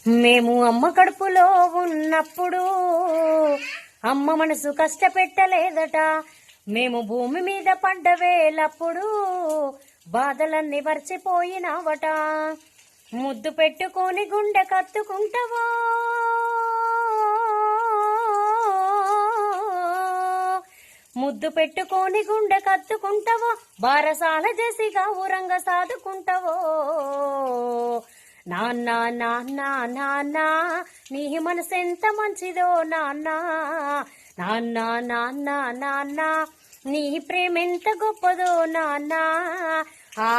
మేము అమ్మ కడుపులో ఉన్నప్పుడు అమ్మ మనసు కష్టపెట్టలేదట. మేము భూమి మీద పడ్డ వేలప్పుడు బాధలన్నీ మర్చిపోయినావట. ముద్దు పెట్టుకొని గుండె కత్తుకుంటావో, ముద్దు పెట్టుకొని గుండె కత్తుకుంటావో, బారసాల చేసి గౌరంగా సాదుకుంటావో. నాన్న నాన్న నాన్న నీ మనసెంత మంచిదో నాన్న, నాన్న నాన్న నాన్న నీ ప్రేమెంత గొప్పదో నాన్న. ఆ